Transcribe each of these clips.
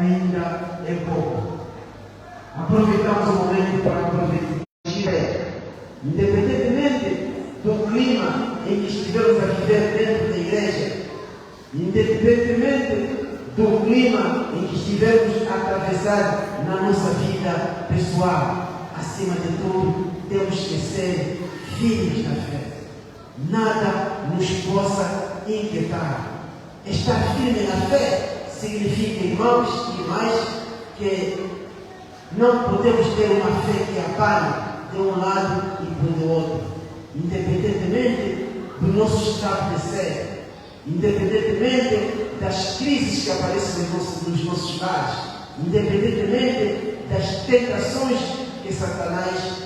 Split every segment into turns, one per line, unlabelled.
ainda é pouco. Aproveitamos o momento para aproveitar, independentemente do clima em que estivermos a viver dentro da igreja, independentemente do clima em que estivermos a atravessar na nossa vida pessoal, acima de tudo, temos que ser firmes na fé. Nada nos possa inquietar. Estar firme na fé significa, irmãos e irmãs, que não podemos ter uma fé que apague de um lado e do outro. Independentemente do nosso estado de ser, independentemente das crises que aparecem nos nossos lares, independentemente das tentações que Satanás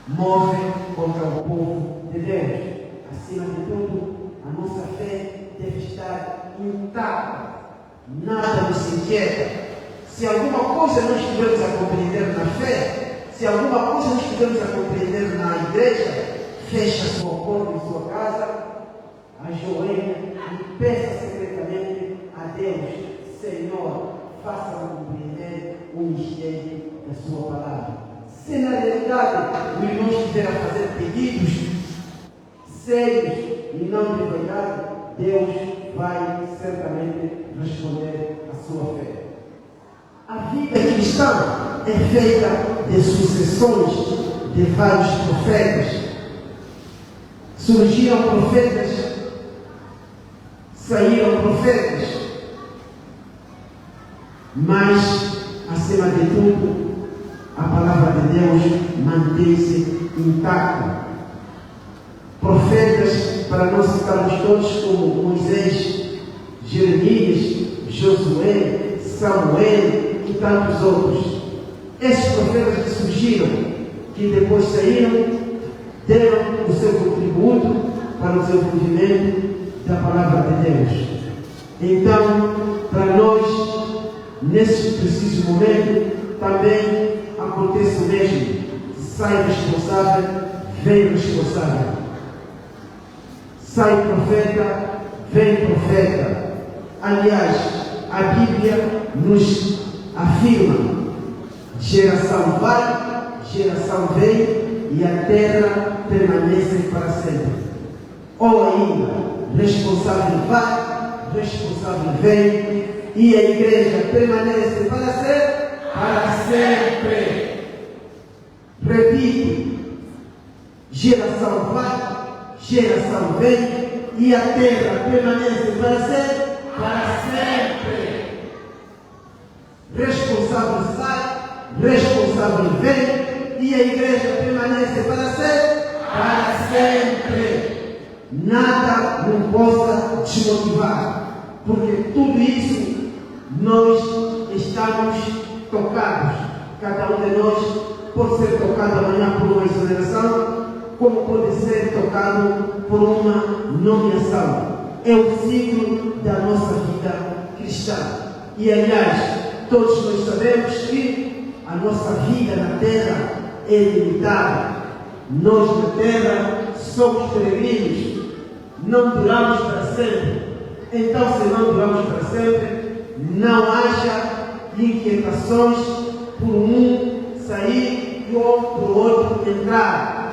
move contra o povo de Deus. Acima de tudo, a nossa fé deve estar intacta. Nada nos inquieta. Se alguma coisa não estivermos a compreender na fé, se alguma coisa não estivermos a compreender na igreja, feche a sua porta em sua casa, ajoelha e peça secretamente a Deus: Senhor, faça-me compreender o mistério da sua palavra. Se na realidade o irmão estiver a fazer pedidos sérios e não de verdade, Deus vai certamente responder a sua fé. A vida cristã é feita de sucessões de vários profetas. Surgiram profetas, saíram profetas, mas, acima de tudo, a palavra de Deus mantém-se intacta. Profetas, para nós citarmos todos, como Moisés, Jeremias, Josué, Samuel e tantos outros. Esses profetas que surgiram, que depois saíram, deram o seu contributo para o desenvolvimento da palavra de Deus. Então, para nós, nesse preciso momento, também acontece o mesmo. Sai responsável, vem responsável. Sai profeta, vem profeta. Aliás, a Bíblia nos afirma: geração vai, geração vem, e a terra permanece para sempre. Ou ainda, responsável vai, responsável vem, e a igreja permanece para sempre. Repito: geração vai, geração vem, e a terra permanece para sempre. Responsável sai, responsável vem, e a igreja permanece para sempre. Nada não possa desmotivar, porque tudo isso nós estamos tocados. Cada um de nós pode ser tocado amanhã por uma exoneração, como pode ser tocado por uma nomeação. É o ciclo da nossa vida cristã. E aliás, todos nós sabemos que a nossa vida na terra é limitada. Nós na terra somos peregrinos, não duramos para sempre. Então, se não duramos para sempre, não haja inquietações por um sair e por outro entrar.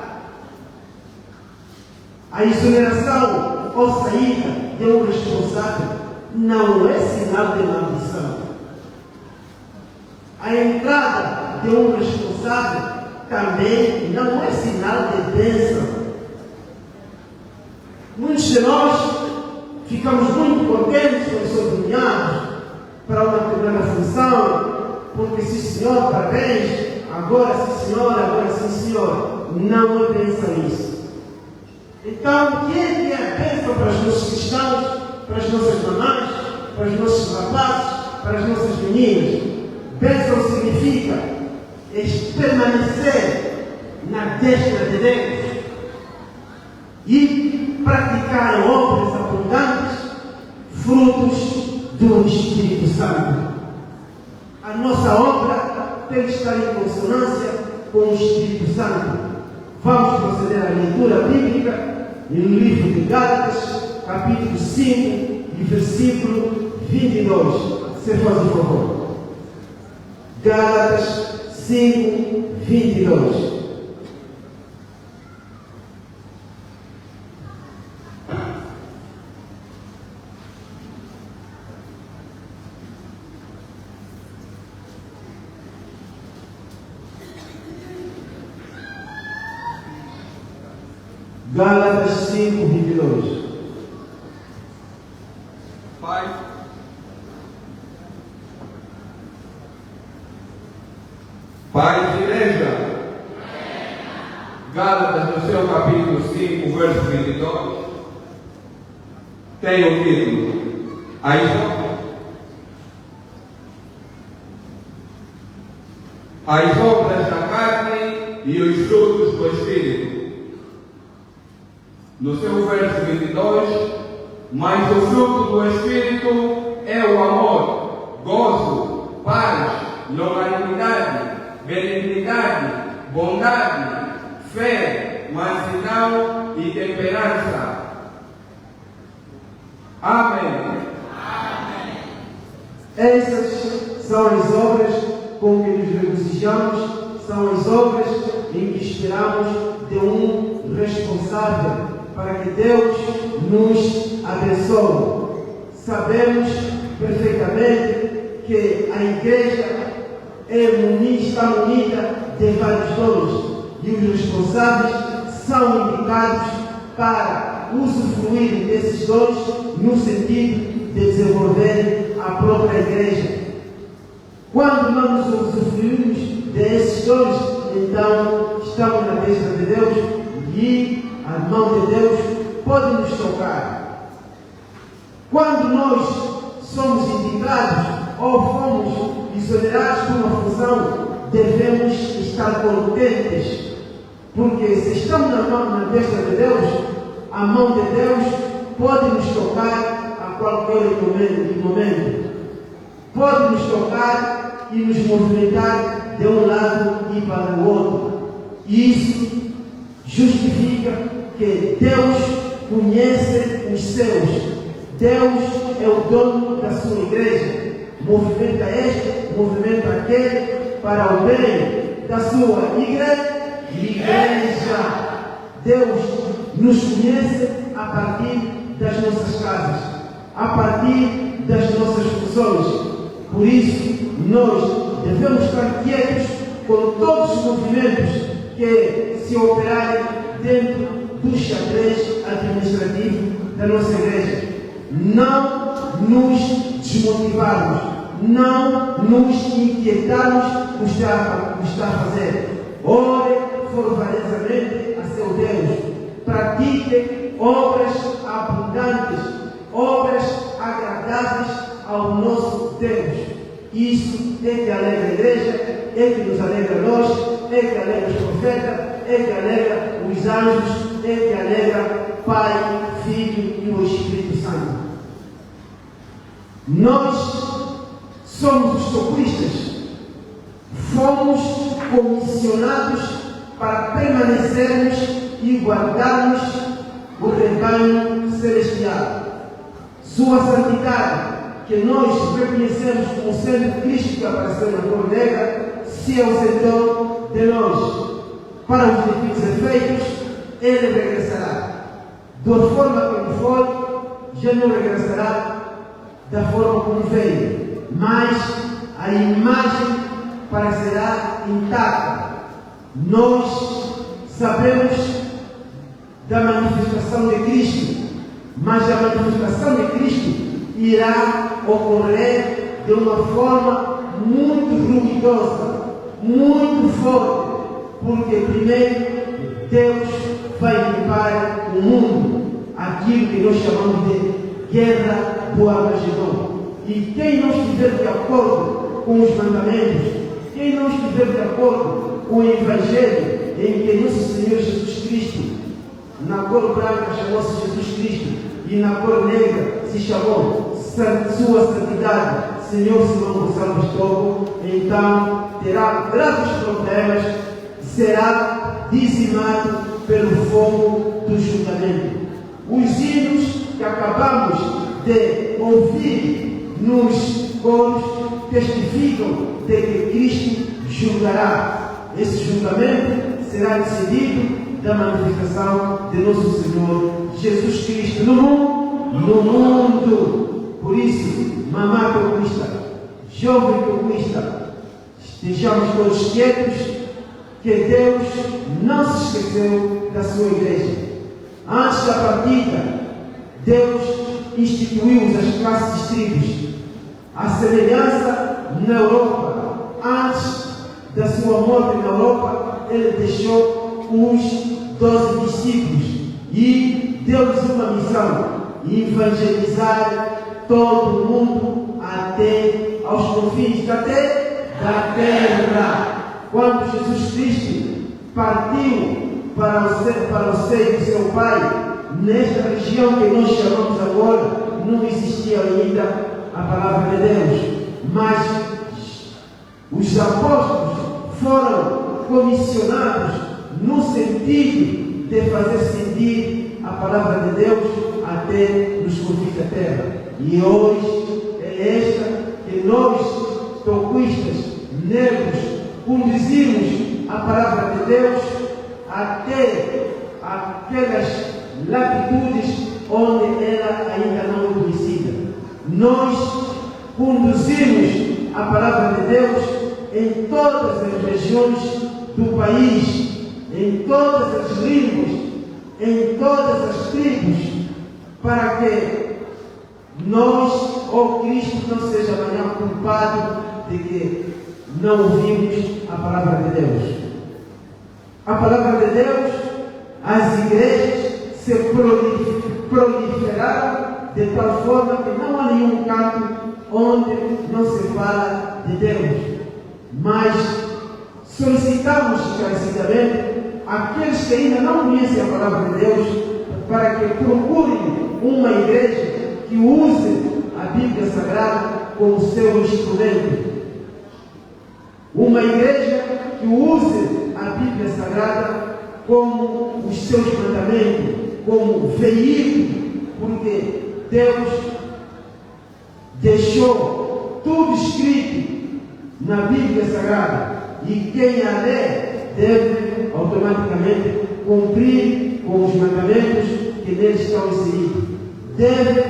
A exoneração ou saída de um responsável não é sinal de maldição. A entrada de um responsável também não é sinal de bênção. Muitos de nós ficamos muito contentes quando somos nomeados para uma determinada função, porque sim senhor, parabéns, agora sim senhor, agora sim senhor. Não é bênção isso. Então, o que é a bênção para os nossos cristãos, para as nossas mamães, para os nossos rapazes, para as nossas meninas? Bênção significa permanecer na destra de Deus e praticar obras abundantes, frutos do Espírito Santo. A nossa obra tem que estar em consonância com o Espírito Santo. Vamos proceder à leitura bíblica no livro de Gálatas, capítulo 5, e versículo 22. Se faz o favor. Gálatas 5, 22. Gálatas 5, 22.
Pai de igreja, Gálatas no seu capítulo 5, verso 22, tem o título As obras da carne e os frutos do Espírito. No seu verso 22, mas o fruto do Espírito é o amor, gozo, paz, longanimidade, benignidade, bondade, fé, mansidão e temperança. Amém.
Amém. Essas são as obras com que nos regozijamos, são as obras em que esperamos de um responsável para que Deus nos abençoe. Sabemos perfeitamente que a igreja está munida de vários dons e os responsáveis são indicados para usufruir desses dons no sentido de desenvolver a própria igreja. Quando nós nos usufruímos desses dons, então estamos na bênção de Deus e a mão de Deus pode nos tocar. Quando nós somos indicados ou fomos exonerados por uma função, devemos estar contentes, porque se estamos na bênção de Deus, a mão de Deus pode nos tocar a qualquer momento. Pode nos tocar e nos movimentar de um lado e para o outro. E isso justifica que Deus conhece os seus. Deus é o dono da sua igreja. Movimenta este, movimenta aquele, para o bem da sua igreja. Deus nos conhece a partir das nossas casas, a partir das nossas funções. Por isso, nós devemos estar quietos com todos os movimentos que se operarem dentro do xadrez administrativo da nossa igreja. Não nos desmotivarmos, não nos inquietarmos com o que está a fazer. Ore fervorosamente a seu Deus. Pratique obras abundantes, obras agradáveis ao nosso Deus. Isso é que alegra a igreja, é que nos alegra a nós, é que alegra os profetas, é que alegra os anjos, é que alegra Pai, Filho e o Espírito Santo. Nós somos os socorristas, fomos comissionados para permanecermos e guardarmos o rebanho celestial. Sua santidade, que nós reconhecemos como sendo Cristo que apareceu na cor negra, se ausentou de nós. Para os devidos efeitos, ele regressará. Da forma como foi, já não regressará da forma como veio, mas a imagem parecerá intacta. Nós sabemos da manifestação de Cristo, mas a manifestação de Cristo irá ocorrer de uma forma muito ruidosa, muito forte, porque primeiro Deus vai limpar o mundo, aquilo que nós chamamos de guerra do Armagedon. E quem não estiver de acordo com os mandamentos, quem não estiver de acordo com o Evangelho, em que nosso Senhor Jesus Cristo, na cor branca chamou-se Jesus Cristo, e na cor negra se chamou Sua Santidade, Senhor Simão Gonçalves Togo, então terá graves problemas, será dizimado pelo fogo do julgamento. Os hinos que acabamos de ouvir nos coros testificam de que Cristo julgará. Esse julgamento será decidido da manifestação de nosso Senhor Jesus Cristo no mundo. Por isso, mamá conquista, jovem conquista, estejamos todos quietos, que Deus não se esqueceu da sua igreja. Antes da partida, Deus instituiu as classes de tribos. A semelhança na Europa, antes da sua morte na Europa, ele deixou os 12 discípulos e deu-lhes uma missão: evangelizar todo o mundo até aos confins da terra. Quando Jesus Cristo partiu para o seio do seu Pai, nesta região que nós chamamos agora, não existia ainda a palavra de Deus, mas os apóstolos foram comissionados no sentido de fazer sentir a palavra de Deus até nos confins da terra. E hoje é esta que nós, toquistas, negros, conduzimos a palavra de Deus até aquelas latitudes onde ela ainda não é conhecida. Nós conduzimos a palavra de Deus em todas as regiões do país, em todas as línguas, em todas as tribos, para que nós, ou Cristo, não seja amanhã culpado de que não ouvimos a palavra de Deus. A palavra de Deus, as igrejas se proliferaram de tal forma que não há nenhum canto onde não se fala de Deus. Mas solicitamos encarecidamente aqueles que ainda não conhecem a palavra de Deus para que procurem uma igreja que use a Bíblia Sagrada como seu instrumento. Uma igreja que use a Bíblia Sagrada como os seus mandamentos, como veículo, porque Deus deixou tudo escrito na Bíblia Sagrada e quem a lê deve automaticamente cumprir com os mandamentos que neles estão inseridos. Deve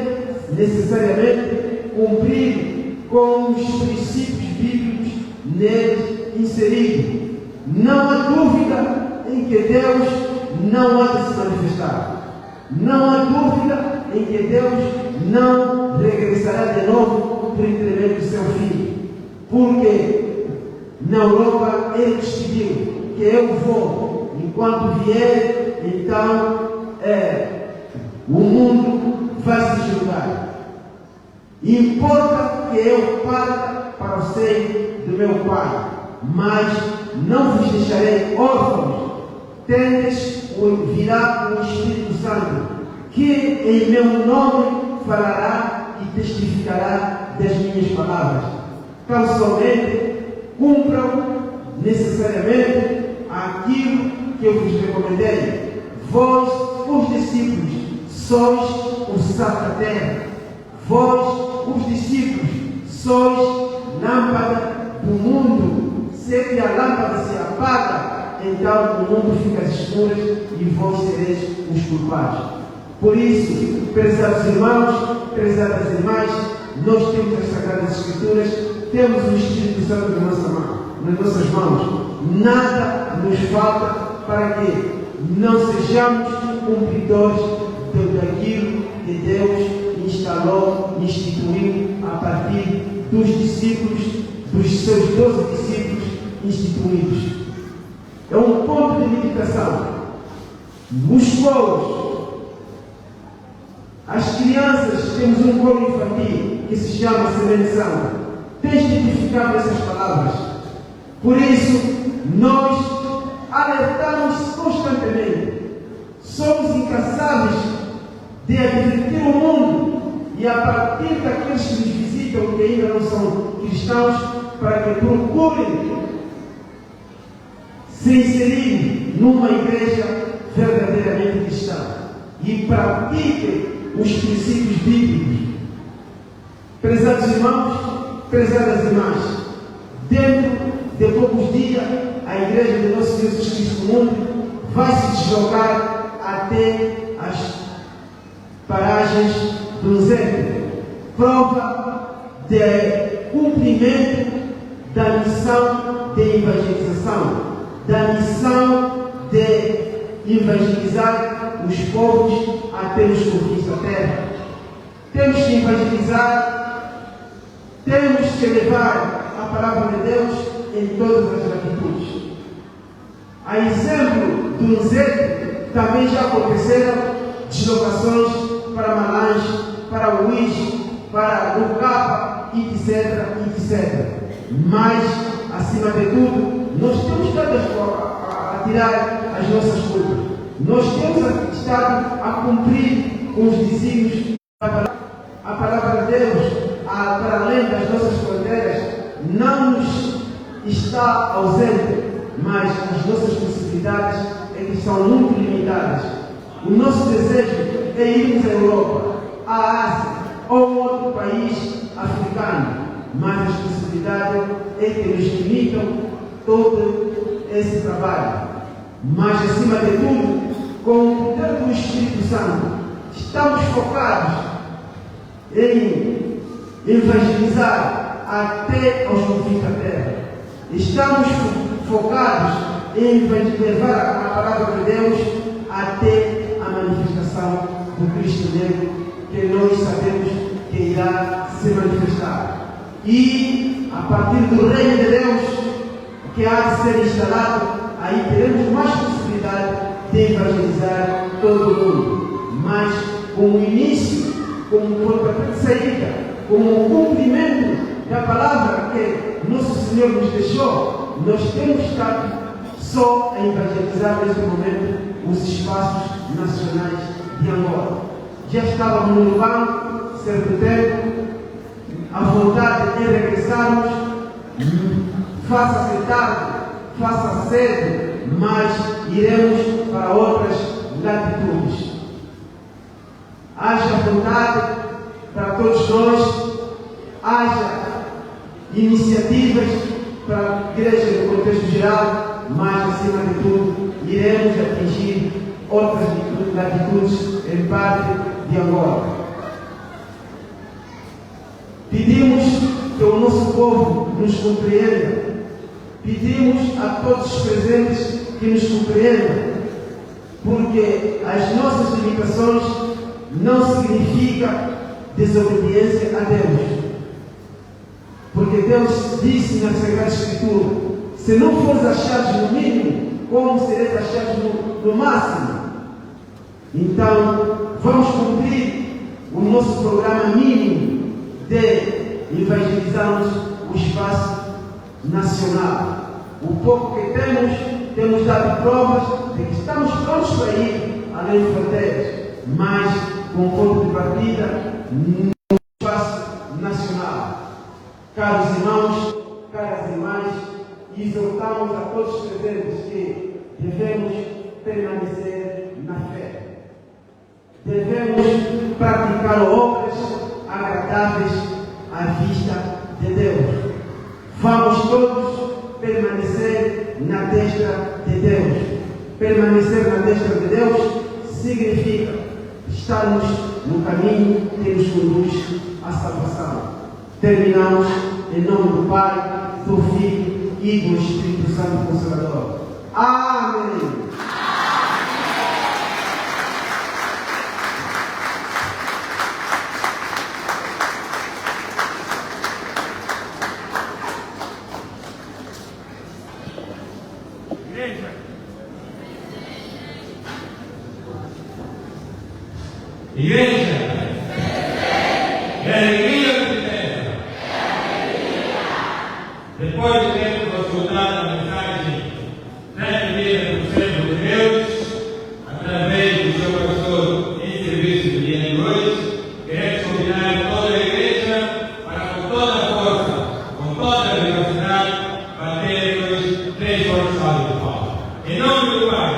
necessariamente cumprir com os princípios bíblicos neles inseridos. Não há dúvida em que Deus não há de se manifestar. Não há dúvida em que Deus não regressará de novo por intermédio do seu Filho. Porque na Europa ele decidiu que eu vou, enquanto vier, então o mundo vai se julgar. Importa que eu parta para o seio do meu Pai, mas não vos deixarei órfãos. Tendes virá o Espírito Santo, que em meu nome falará e testificará das minhas palavras. Tão somente cumpram necessariamente aquilo que eu vos recomendei. Vós, os discípulos, sois o sal da terra. Vós, os discípulos, sois lâmpada do mundo. Se a lâmpada se apaga, então o mundo fica às escuras e vós sereis os culpados. Por isso, prezados irmãos, prezadas irmãs, nós temos as Sagradas Escrituras, temos o Espírito Santo nas nossas mãos. Nada nos falta para que não sejamos cumpridores daquilo que Deus instalou, instituiu a partir dos discípulos, dos seus 12 discípulos instituídos. É um ponto de meditação. Os coros, as crianças, temos um coro infantil que se chama Semenção. Tens de identificar essas palavras. Por isso, nós alertamos constantemente. Somos incansáveis de advertir o mundo e a partir daqueles que nos visitam que ainda não são cristãos, para que procurem se inserir numa igreja verdadeiramente cristã e pratiquem os princípios bíblicos. Prezados irmãos, Prezadas irmãs, dentro de poucos dias, a Igreja de Nosso Senhor Jesus Cristo do Mundo vai se deslocar até as paragens do Zé, prova de cumprimento da missão de evangelização, da missão de evangelizar os povos até os confins da terra. Temos que evangelizar, temos que levar a palavra de Deus em todas as latitudes. A exemplo do Zé, também já aconteceram deslocações para Malange, para Luís, para Lucapa, etc, etc. Mas, acima de tudo, nós temos que tirar as nossas culpas. Nós temos estado a cumprir com os desígnios. A palavra de Deus, para além das nossas fronteiras, não nos está ausente, mas as nossas possibilidades é que são muito limitadas. O nosso desejo é irmos à Europa, à Ásia ou outro país africano, mas as possibilidades é que nos limitam todo esse trabalho. Mas, acima de tudo, com o poder do Espírito Santo, estamos focados em evangelizar até aos confins da terra. Estamos focados em levar a palavra de Deus até a manifestação do Cristo negro, que nós sabemos que irá se manifestar. E, a partir do reino de Deus, que há de ser instalado, aí teremos mais possibilidade de evangelizar todo o mundo. Mas, como início, como pontapé de saída, como cumprimento da palavra que Nosso Senhor nos deixou, nós temos estado só a evangelizar neste momento os espaços nacionais de Angola. Já estávamos no banco, certo tempo, a vontade é regressarmos, faça-se tarde, faça cedo, mas iremos para outras latitudes. Haja vontade para todos nós, haja iniciativas para a Igreja no contexto geral, mas, acima de tudo, iremos atingir outras latitudes em parte de Angola. Pedimos que o nosso povo nos compreenda, pedimos a todos os presentes que nos compreendam, porque as nossas limitações não significam desobediência a Deus. Porque Deus disse na Sagrada Escritura: se não fores achados no mínimo, como sereis achados no máximo? Então, vamos cumprir o nosso programa mínimo de evangelizarmos o espaço nacional. O pouco que temos dado provas de que estamos prontos para ir além de fronteiras, mas com ponto de partida no espaço nacional. Caros irmãos, caras irmãs, exortamos a todos os presentes que devemos permanecer na fé. Devemos praticar obras agradáveis à vista de Deus. Vamos todos permanecer na destra de Deus. Permanecer na destra de Deus significa estarmos no caminho que nos conduz à salvação. Terminamos em nome do Pai, do Filho e do Espírito Santo Consolador. Amém.
Igreja, é alegria ou tristeza? Depois de termos escutado a mensagem transmitida do servo de Deus, através do seu pastor em serviço do dia de hoje, queremos convidar toda a igreja para, com toda a força, com toda a vivacidade, batermos 3 fortes salvas de palmas. Em nome do Pai,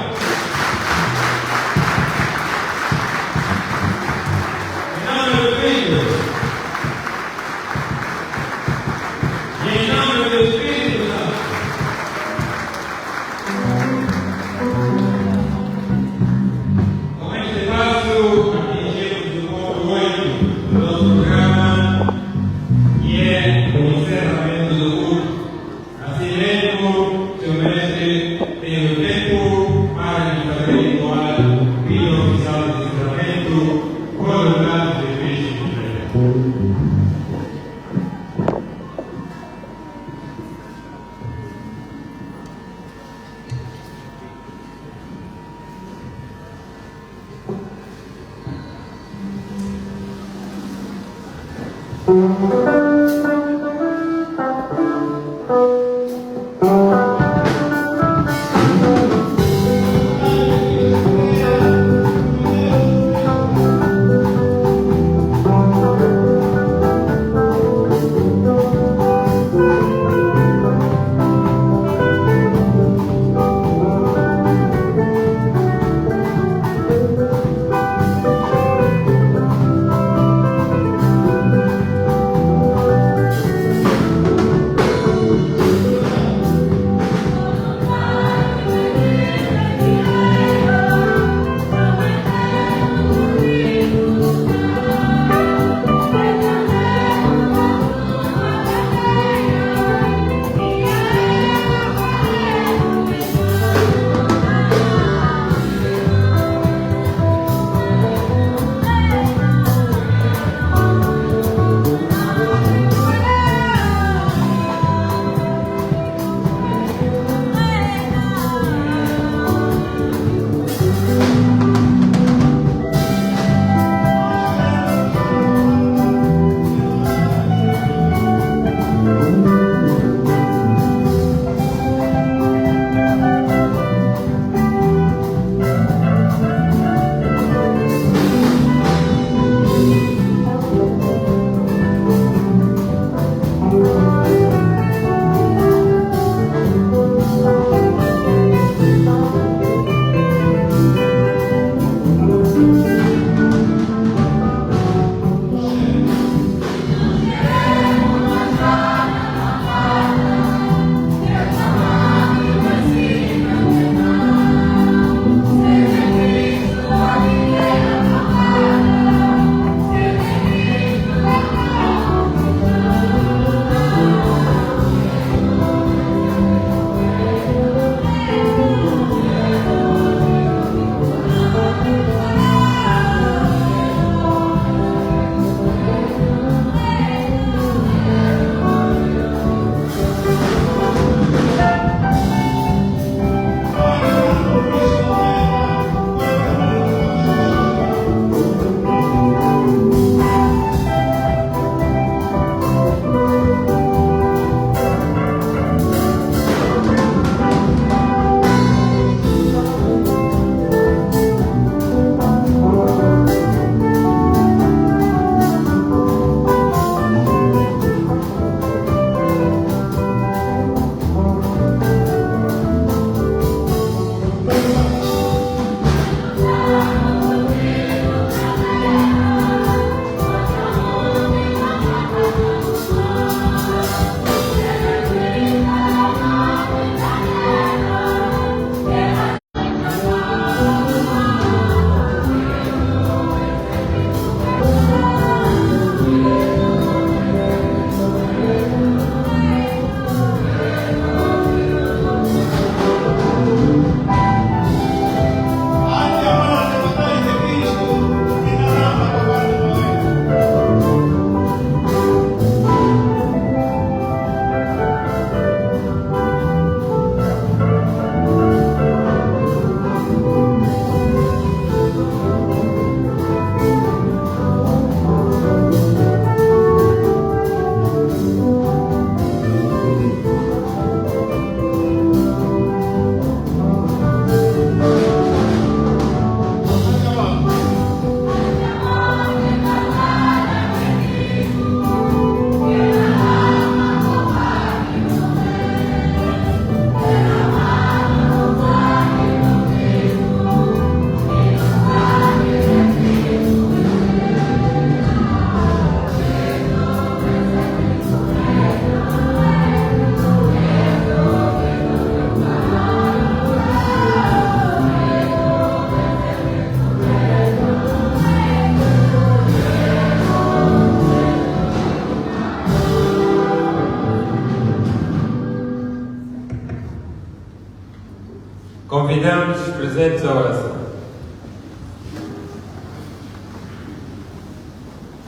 Convidamos os presentes à oração.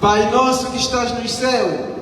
Pai nosso que estás no céu,